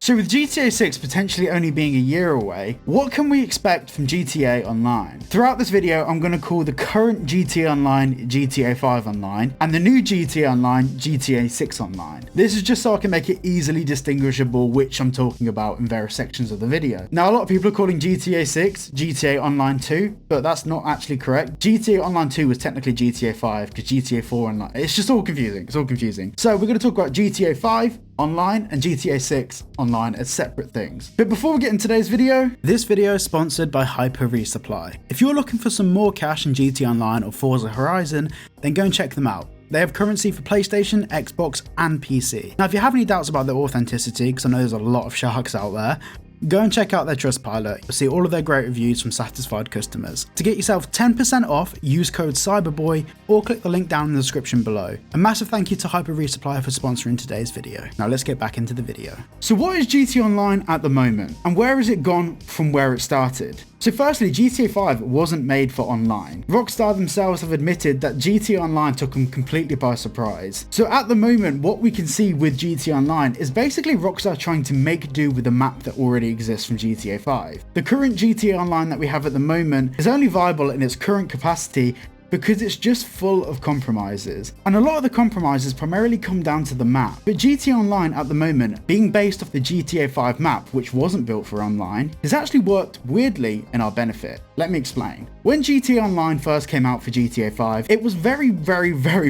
So with GTA 6 potentially only being a year away, what can we expect from GTA Online? Throughout this video, I'm going to call the current GTA Online GTA 5 Online and the new GTA Online GTA 6 Online. This is just so I can make it easily distinguishable which I'm talking about in various sections of the video. Now, a lot of people are calling GTA 6 GTA Online 2, but that's not actually correct. GTA Online 2 was technically GTA 5 because GTA 4 Online, it's just all confusing. It's all confusing. So we're going to talk about GTA 5 Online and GTA 6 Online as separate things. But before we get into today's video, this video is sponsored by Resupply. If you're looking for some more cash in GTA Online or Forza Horizon, then go and check them out. They have currency for PlayStation, Xbox, and PC. Now, if you have any doubts about their authenticity, because I know there's a lot of sharks out there, go and check out their Trustpilot. You'll see all of their great reviews from satisfied customers. To get yourself 10% off, use code CYBERBOY or click the link down in the description below. A massive thank you to Resupply for sponsoring today's video. Now let's get back into the video. So what is GTA Online at the moment, and where has it gone from where it started? So firstly, GTA 5 wasn't made for online. Rockstar themselves have admitted that GTA Online took them completely by surprise. So at the moment, what we can see with GTA Online is basically Rockstar trying to make do with the map that already exists from GTA 5. The current GTA Online that we have at the moment is only viable in its current capacity because it's just full of compromises. And a lot of the compromises primarily come down to the map. But GTA Online at the moment, being based off the GTA 5 map, which wasn't built for online, has actually worked weirdly in our benefit. Let me explain. When GTA Online first came out for GTA 5, it was very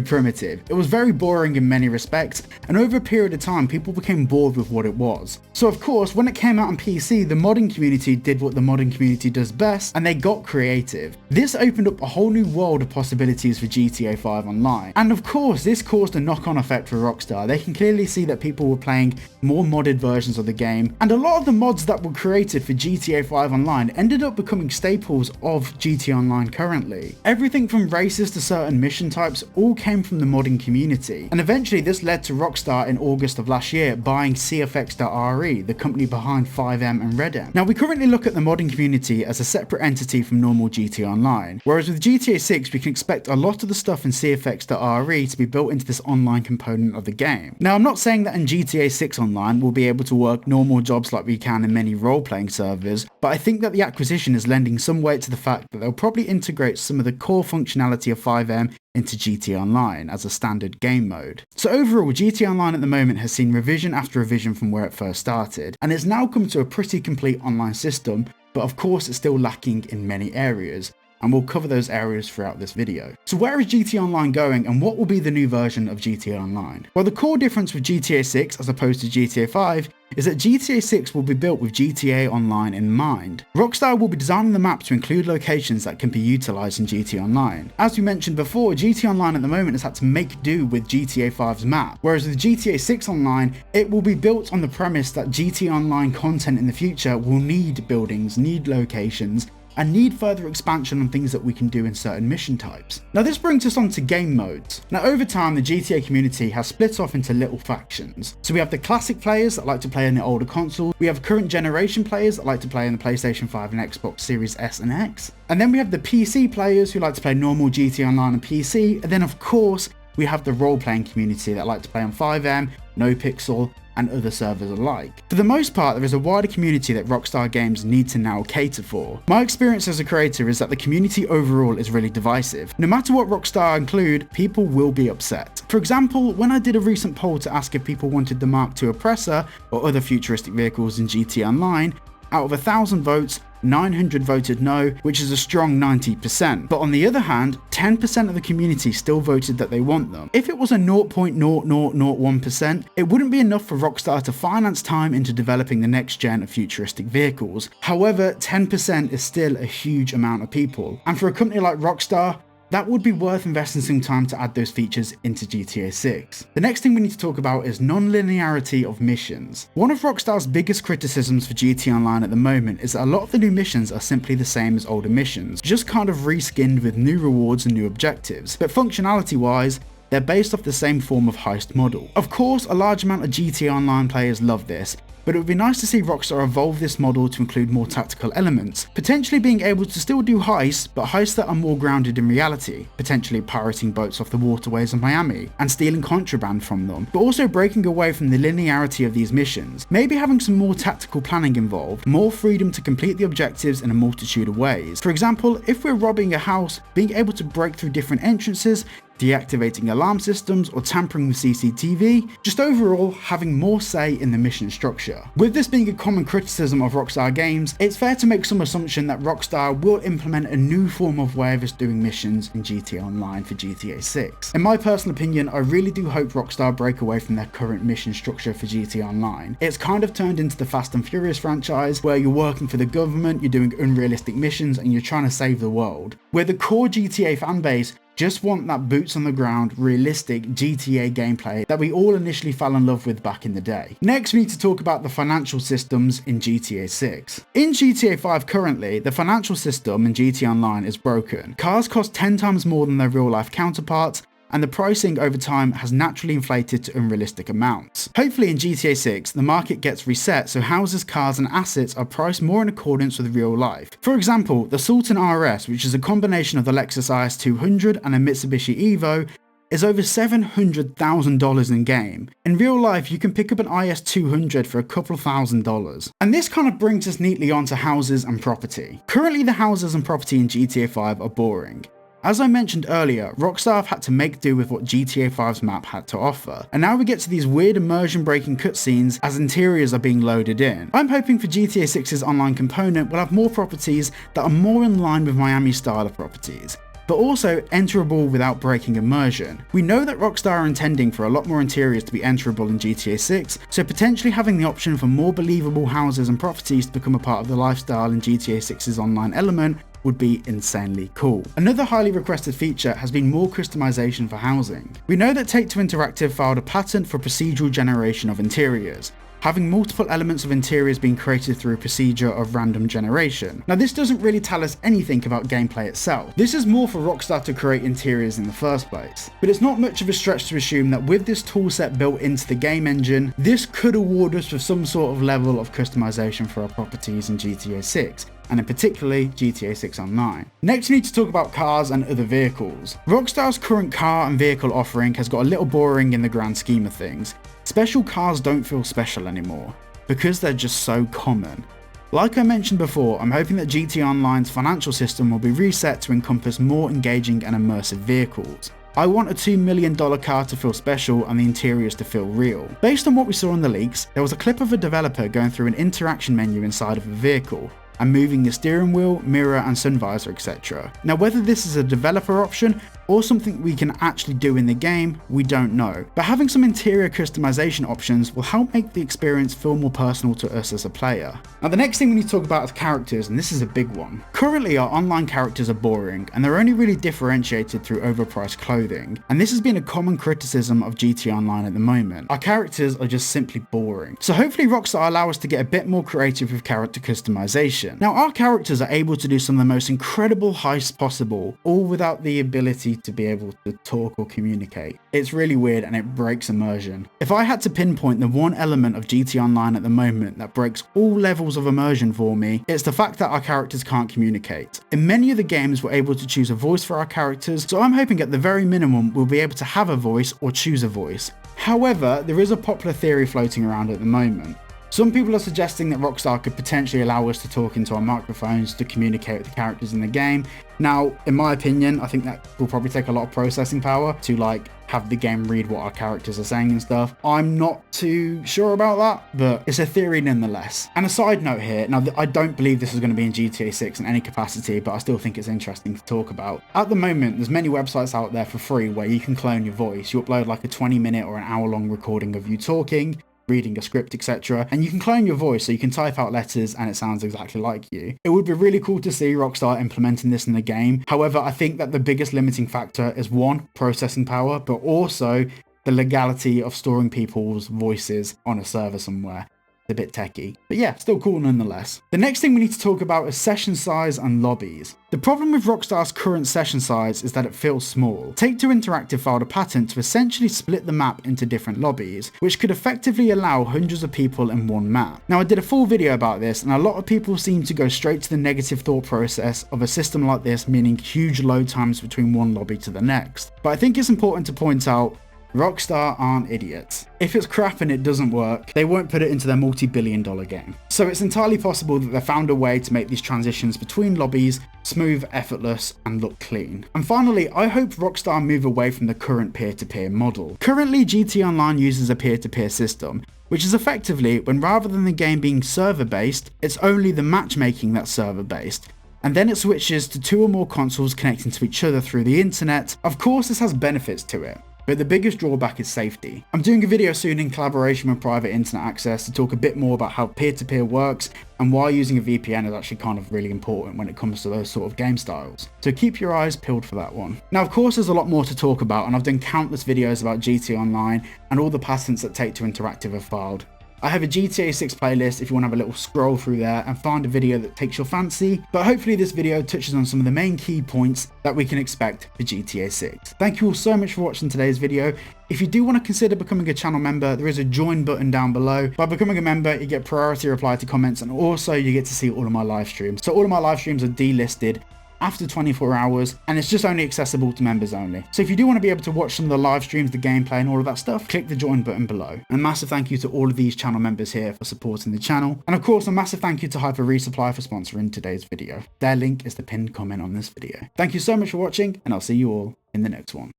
primitive. It was very boring in many respects, and over a period of time, people became bored with what it was. So of course, when it came out on PC, the modding community did what the modding community does best, and they got creative. This opened up a whole new world of possibilities for GTA 5 Online. And of course, this caused a knock-on effect for Rockstar. They can clearly see that people were playing more modded versions of the game, and a lot of the mods that were created for GTA 5 Online ended up becoming staples of GTA Online currently. Everything from races to certain mission types all came from the modding community, and eventually this led to Rockstar in August of last year buying CFX.RE, the company behind 5M and Redem. Now, we currently look at the modding community as a separate entity from normal GTA Online, whereas with GTA 6 we can expect a lot of the stuff in CFX.RE to be built into this online component of the game. Now, I'm not saying that in GTA 6 Online we'll be able to work normal jobs like we can in many role-playing servers, but I think that the acquisition is lending some weight to the fact that they'll probably integrate some of the core functionality of 5M into GTA Online as a standard game mode. So overall, GTA Online at the moment has seen revision after revision from where it first started, and it's now come to a pretty complete online system, but of course it's still lacking in many areas, and we'll cover those areas throughout this video. So where is GTA Online going, and what will be the new version of GTA Online? Well, the core difference with GTA 6 as opposed to GTA 5 is that GTA 6 will be built with GTA Online in mind. Rockstar will be designing the map to include locations that can be utilised in GTA Online. As we mentioned before, GTA Online at the moment has had to make do with GTA 5's map, whereas with GTA 6 Online, it will be built on the premise that GTA Online content in the future will need buildings, need locations, and need further expansion on things that we can do in certain mission types. Now, this brings us on to game modes. Now, over time, the GTA community has split off into little factions. So we have the classic players that like to play on the older consoles, we have current generation players that like to play on the PlayStation 5 and Xbox Series S and X, and then we have the PC players who like to play normal GTA Online on PC, and then of course, we have the role-playing community that like to play on 5M, NoPixel, and other servers alike. For the most part, there is a wider community that Rockstar Games need to now cater for. My experience as a creator is that the community overall is really divisive. No matter what Rockstar include, people will be upset. For example, when I did a recent poll to ask if people wanted the Mark II Oppressor or other futuristic vehicles in GTA Online, out of 1,000 votes, 900 voted no, which is a strong 90%. But on the other hand, 10% of the community still voted that they want them. If it was a 0.0001%, it wouldn't be enough for Rockstar to finance time into developing the next gen of futuristic vehicles. However, 10% is still a huge amount of people. And for a company like Rockstar, that would be worth investing some time to add those features into GTA 6. The next thing we need to talk about is non-linearity of missions. One of Rockstar's biggest criticisms for GTA Online at the moment is that a lot of the new missions are simply the same as older missions, just kind of reskinned with new rewards and new objectives. But functionality wise, they're based off the same form of heist model. Of course, a large amount of GTA Online players love this, but it would be nice to see Rockstar evolve this model to include more tactical elements, potentially being able to still do heists, but heists that are more grounded in reality, potentially pirating boats off the waterways of Miami and stealing contraband from them, but also breaking away from the linearity of these missions, maybe having some more tactical planning involved, more freedom to complete the objectives in a multitude of ways. For example, if we're robbing a house, being able to break through different entrances, deactivating alarm systems or tampering with CCTV, just overall having more say in the mission structure. With this being a common criticism of Rockstar games, it's fair to make some assumption that Rockstar will implement a new form of way of us doing missions in GTA Online for GTA 6. In my personal opinion, I really do hope Rockstar break away from their current mission structure for GTA Online. It's kind of turned into the Fast and Furious franchise, where you're working for the government, you're doing unrealistic missions, and you're trying to save the world. Where the core GTA fanbase just want that boots on the ground, realistic GTA gameplay that we all initially fell in love with back in the day. Next, we need to talk about the financial systems in GTA 6. In GTA 5 currently, the financial system in GTA Online is broken. Cars cost 10 times more than their real life counterparts, and the pricing over time has naturally inflated to unrealistic amounts. Hopefully in GTA 6, the market gets reset so houses, cars and assets are priced more in accordance with real life. For example, the Sultan RS, which is a combination of the Lexus IS200 and a Mitsubishi Evo, is over $700,000 in game. In real life, you can pick up an IS200 for a couple of $1,000s. And this kind of brings us neatly onto houses and property. Currently the houses and property in GTA 5 are boring. As I mentioned earlier, Rockstar have had to make do with what GTA 5's map had to offer, and now we get to these weird immersion breaking cutscenes as interiors are being loaded in. I'm hoping for GTA 6's online component will have more properties that are more in line with Miami's style of properties, but also enterable without breaking immersion. We know that Rockstar are intending for a lot more interiors to be enterable in GTA 6, so potentially having the option for more believable houses and properties to become a part of the lifestyle in GTA 6's online element would be insanely cool. Another highly requested feature has been more customization for housing. We know that Take-Two Interactive filed a patent for procedural generation of interiors, having multiple elements of interiors being created through a procedure of random generation. Now this doesn't really tell us anything about gameplay itself. This is more for Rockstar to create interiors in the first place. But it's not much of a stretch to assume that with this toolset built into the game engine, this could award us with some sort of level of customization for our properties in GTA 6. And in particularly GTA 6 Online. Next we need to talk about cars and other vehicles. Rockstar's current car and vehicle offering has got a little boring in the grand scheme of things. Special cars don't feel special anymore, because they're just so common. Like I mentioned before, I'm hoping that GTA Online's financial system will be reset to encompass more engaging and immersive vehicles. I want a $2 million car to feel special and the interiors to feel real. Based on what we saw in the leaks, there was a clip of a developer going through an interaction menu inside of a vehicle, and moving the steering wheel, mirror and sun visor, etc. Now whether this is a developer option or something we can actually do in the game, we don't know. But having some interior customization options will help make the experience feel more personal to us as a player. Now the next thing we need to talk about is characters, and this is a big one. Currently our online characters are boring, and they're only really differentiated through overpriced clothing, and this has been a common criticism of GTA Online at the moment. Our characters are just simply boring. So hopefully Rockstar allow us to get a bit more creative with character customization. Now our characters are able to do some of the most incredible heists possible, all without the ability to be able to talk or communicate. It's really weird and it breaks immersion. If I had to pinpoint the one element of GTA Online at the moment that breaks all levels of immersion for me, it's the fact that our characters can't communicate. In many of the games we're able to choose a voice for our characters, so I'm hoping at the very minimum we'll be able to have a voice or choose a voice. However, there is a popular theory floating around at the moment. Some people are suggesting that Rockstar could potentially allow us to talk into our microphones to communicate with the characters in the game. Now, in my opinion, I think that will probably take a lot of processing power to have the game read what our characters are saying and stuff. I'm not too sure about that, but it's a theory nonetheless. And a side note here, now I don't believe this is going to be in GTA 6 in any capacity, but I still think it's interesting to talk about. At the moment, there's many websites out there for free where you can clone your voice. You upload a 20-minute or an hour-long recording of you talking, reading a script, etc. And you can clone your voice so you can type out letters and it sounds exactly like you. It would be really cool to see Rockstar implementing this in the game. However, I think that the biggest limiting factor is one, processing power, but also the legality of storing people's voices on a server somewhere. It's a bit techie, but yeah, still cool nonetheless. The next thing we need to talk about is session size and lobbies. The problem with Rockstar's current session size is that it feels small. Take-Two Interactive filed a patent to essentially split the map into different lobbies, which could effectively allow hundreds of people in one map. Now, I did a full video about this, and a lot of people seem to go straight to the negative thought process of a system like this meaning huge load times between one lobby to the next. But I think it's important to point out Rockstar aren't idiots. If it's crap and it doesn't work, they won't put it into their multi-billion-dollar game. So it's entirely possible that they found a way to make these transitions between lobbies smooth, effortless, and look clean. And finally, I hope Rockstar move away from the current peer-to-peer model. Currently, GTA Online uses a peer-to-peer system, which is effectively when rather than the game being server-based, it's only the matchmaking that's server-based. And then it switches to 2 or more consoles connecting to each other through the internet. Of course, this has benefits to it, but the biggest drawback is safety. I'm doing a video soon in collaboration with Private Internet Access to talk a bit more about how peer-to-peer works and why using a VPN is actually kind of really important when it comes to those sort of game styles. So keep your eyes peeled for that one. Now, of course, there's a lot more to talk about, and I've done countless videos about GTA Online and all the patents that Take-Two Interactive have filed. I have a GTA 6 playlist if you want to have a little scroll through there and find a video that takes your fancy, but hopefully this video touches on some of the main key points that we can expect for GTA 6. Thank you all so much for watching today's video. If you do want to consider becoming a channel member, there is a join button down below. By becoming a member, you get priority reply to comments, and also you get to see all of my live streams. So all of my live streams are delisted after 24 hours, and it's just only accessible to members only. So if you do want to be able to watch some of the live streams, the gameplay and all of that stuff, click the join button below. And a massive thank you to all of these channel members here for supporting the channel. And of course, a massive thank you to Hyper Resupply for sponsoring today's video. Their link is the pinned comment on this video. Thank you so much for watching, and I'll see you all in the next one.